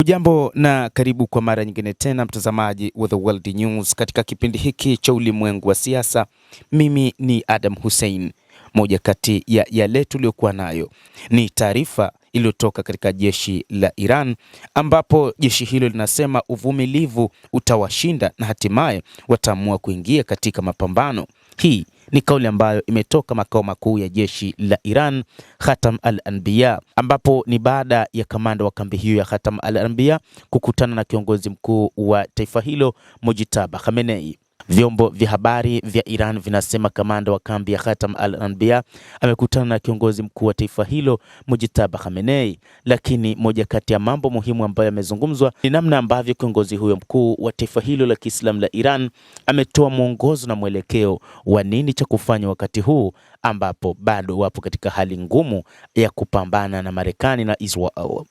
Hujambo na karibu kwa mara nyingine tena mtazamaji wa The World News katika kipindi hiki cha ulimwengu wa siasa. Mimi ni Adam Hussein. Moja kati ya yale tuliokuwa nayo ni taarifa iliyotoka katika jeshi la Iran, ambapo jeshi hilo linasema uvumilivu utawashinda na hatimaye wataamua kuingia katika mapambano. Hii ni kauli ambayo imetoka makao makuu ya jeshi la Iran, Khatam al-Anbiya, ambapo ni baada ya kamanda wa kambi hiyo ya Khatam al-Anbiya kukutana na kiongozi mkuu wa taifa hilo Mujtaba Khamenei. Vyombo vya habari vya Iran vinasema kamanda wa kambi ya Khatam al-Anbiya amekutana na kiongozi mkuu wa taifa hilo Mujtaba Khamenei, lakini moja kati ya mambo muhimu ambayo yamezungumzwa ni namna ambavyo kiongozi huyo mkuu wa taifa hilo la Kiislamu la Iran ametoa mwongozo na mwelekeo wa nini cha kufanya wakati huu ambapo bado wapo katika hali ngumu ya kupambana na Marekani na Israel.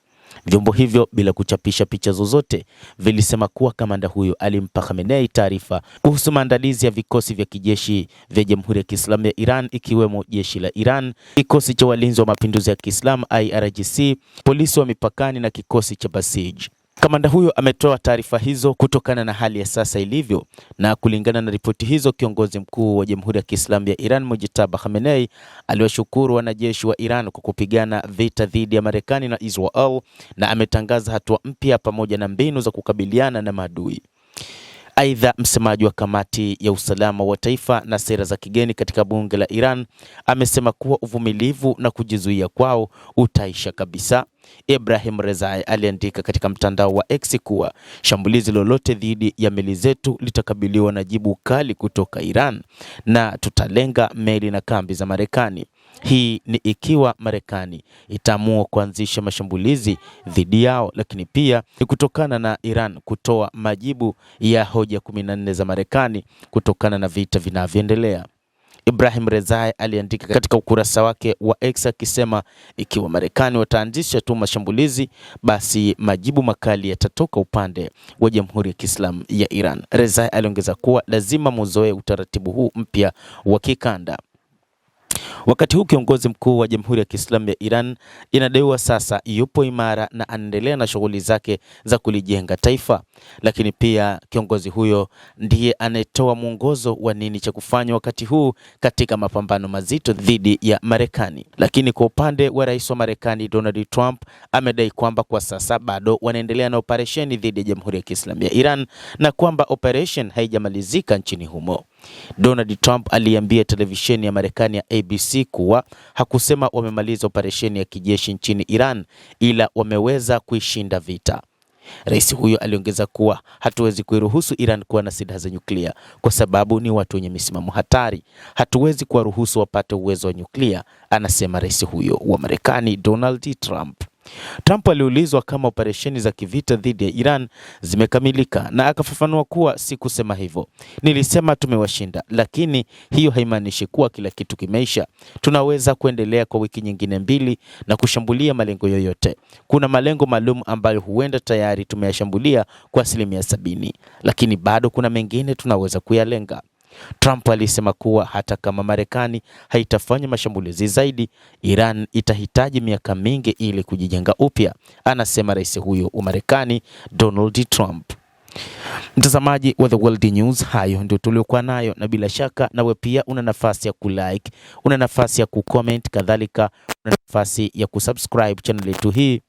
Vyombo hivyo bila kuchapisha picha zozote vilisema kuwa kamanda huyo alimpa Khamenei taarifa kuhusu maandalizi ya vikosi vya kijeshi vya Jamhuri ya Kiislamu ya Iran, ikiwemo jeshi la Iran, kikosi cha walinzi wa mapinduzi ya Kiislamu IRGC, polisi wa mipakani na kikosi cha Basij. Kamanda huyo ametoa taarifa hizo kutokana na hali ya sasa ilivyo, na kulingana na ripoti hizo, kiongozi mkuu wa Jamhuri ya Kiislamu ya Iran Mujtaba Khamenei aliwashukuru wanajeshi wa Iran kwa kupigana vita dhidi ya Marekani na Israel, na ametangaza hatua mpya pamoja na mbinu za kukabiliana na maadui. Aidha, msemaji wa kamati ya usalama wa taifa na sera za kigeni katika bunge la Iran amesema kuwa uvumilivu na kujizuia kwao utaisha kabisa. Ebrahim Rezai aliandika katika mtandao wa X kuwa shambulizi lolote dhidi ya meli zetu litakabiliwa na jibu kali kutoka Iran na tutalenga meli na kambi za Marekani. Hii ni ikiwa Marekani itaamua kuanzisha mashambulizi dhidi yao, lakini pia ni kutokana na Iran kutoa majibu ya hoja 14 za Marekani kutokana na vita vinavyoendelea. Ibrahim Rezai aliandika katika ukurasa wake wa X akisema ikiwa Marekani wataanzisha tu mashambulizi, basi majibu makali yatatoka upande wa Jamhuri ya Kiislamu ya Iran. Rezai aliongeza kuwa lazima muzoe utaratibu huu mpya wa kikanda. Wakati huu kiongozi mkuu wa Jamhuri ya Kiislamu ya Iran inadaiwa sasa yupo imara na anaendelea na shughuli zake za kulijenga taifa, lakini pia kiongozi huyo ndiye anayetoa mwongozo wa nini cha kufanya wakati huu katika mapambano mazito dhidi ya Marekani. Lakini kwa upande wa rais wa Marekani Donald Trump amedai kwamba kwa sasa bado wanaendelea na operesheni dhidi ya Jamhuri ya Kiislamu ya Iran na kwamba operation haijamalizika nchini humo. Donald Trump aliambia televisheni ya Marekani ya ABC kuwa hakusema wamemaliza operesheni ya kijeshi nchini Iran, ila wameweza kuishinda vita. Rais huyo aliongeza kuwa hatuwezi kuiruhusu Iran kuwa na silaha za nyuklia kwa sababu ni watu wenye misimamo hatari. Hatuwezi kuwaruhusu wapate uwezo wa nyuklia, anasema rais huyo wa Marekani Donald Trump. Trump aliulizwa kama operesheni za kivita dhidi ya Iran zimekamilika na akafafanua kuwa si kusema hivyo. Nilisema tumewashinda, lakini hiyo haimaanishi kuwa kila kitu kimeisha. Tunaweza kuendelea kwa wiki nyingine 2 na kushambulia malengo yoyote. Kuna malengo maalum ambayo huenda tayari tumeyashambulia kwa 70%, lakini bado kuna mengine tunaweza kuyalenga. Trump alisema kuwa hata kama Marekani haitafanya mashambulizi zaidi, Iran itahitaji miaka mingi ili kujijenga upya, anasema rais huyo wa Marekani Donald Trump. Mtazamaji wa The World News, hayo ndio tuliokuwa nayo, na bila shaka nawe pia una nafasi ya kulike, una nafasi ya kucomment, kadhalika una nafasi ya kusubscribe channel yetu hii